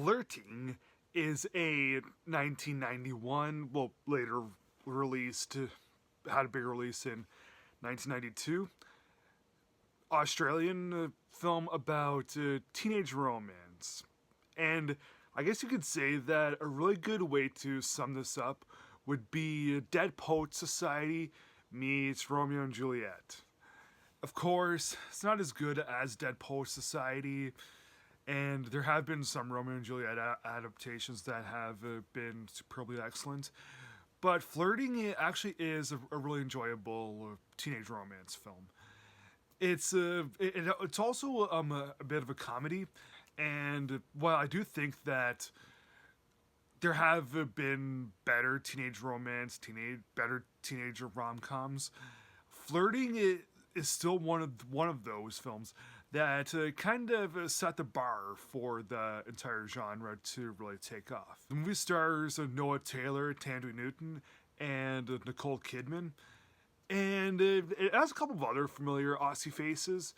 Flirting is a 1991, well, later released, had a big release in 1992, Australian film about teenage romance. And I guess you could say that a really good way to sum this up would be Dead Poets Society meets Romeo and Juliet. Of course, it's not as good as Dead Poets Society, and there have been some Romeo and Juliet adaptations that have been superbly excellent. But Flirting actually is a really enjoyable teenage romance film. It's also a bit of a comedy, and while I do think that there have been better teenage romance, better teenager rom-coms, Flirting is still one of those films that kind of set the bar for the entire genre to really take off. The movie stars Noah Taylor, Thandie Newton, and Nicole Kidman, and it has a couple of other familiar Aussie faces,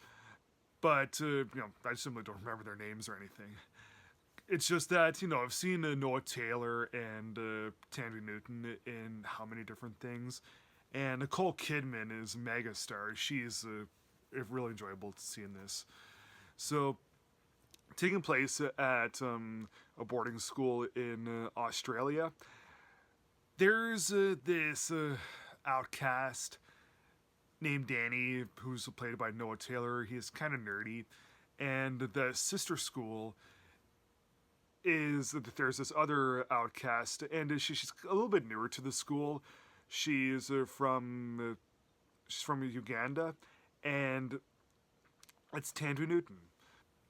but I simply don't remember their names or anything. It's just that I've seen Noah Taylor and Thandie Newton in how many different things, and Nicole Kidman is a megastar. She's really enjoyable to see in this. So, taking place at a boarding school in Australia, there's this outcast named Danny, who's played by Noah Taylor. He's kind of nerdy, and the sister school is that there's this other outcast, and she's a little bit newer to the school. She's from Uganda, and it's Thandie Newton.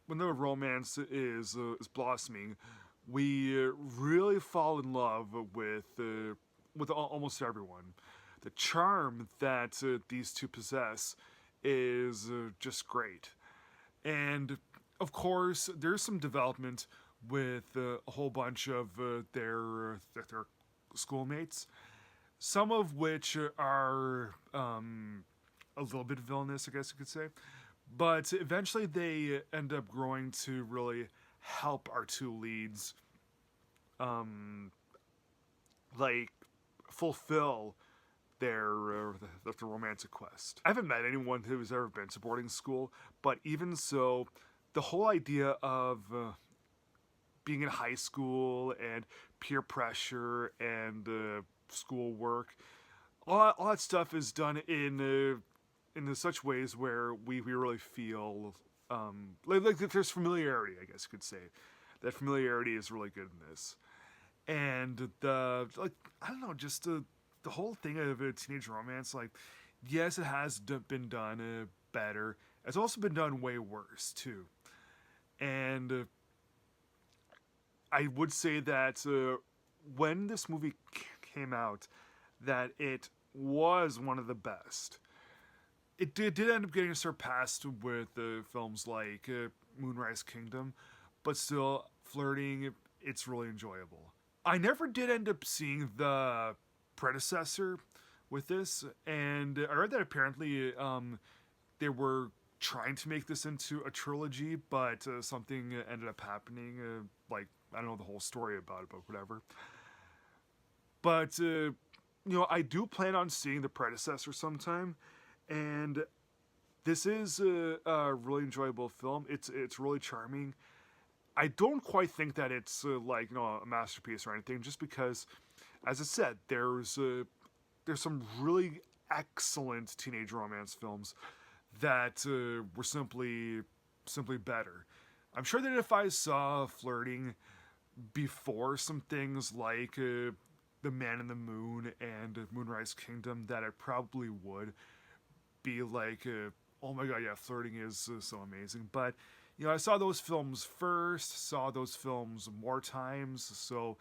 When the romance is blossoming, we really fall in love with almost everyone. The charm that these two possess is just great, and of course, there's some development with a whole bunch of their schoolmates, some of which are a little bit villainous, I guess you could say. But eventually they end up growing to really help our two leads, like, fulfill their romantic quest. I haven't met anyone who's ever been to boarding school, but even so, the whole idea of being in high school and peer pressure and schoolwork, all that stuff is done in such ways where we really feel like there's familiarity, I guess you could say. That familiarity is really good in this, and I don't know, just the whole thing of a teenage romance. Like, yes, it has been done better. It's also been done way worse too, and I would say that when this movie came out, that it was one of the best. It did end up getting surpassed with films like Moonrise Kingdom, but still, Flirting, it's really enjoyable. I never did end up seeing the predecessor with this, and I read that apparently they were trying to make this into a trilogy, but something ended up happening. I don't know the whole story about it, but whatever. But I do plan on seeing the predecessor sometime, and this is a really enjoyable film. It's really charming. I don't quite think that it's a masterpiece or anything, just because, as I said, there's some really excellent teenage romance films that were simply better. I'm sure that if I saw Flirting before some things like The Man in the Moon and Moonrise Kingdom, that I probably would be like, oh my god, yeah, Flirting is so amazing. But I saw those films first, saw those films more times, so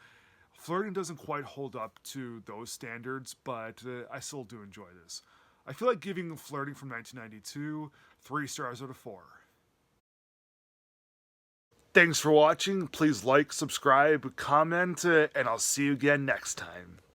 Flirting doesn't quite hold up to those standards, but I still do enjoy this. I feel like giving Flirting from 1992 3 stars out of 4. Thanks for watching. Please like, subscribe, comment, and I'll see you again next time.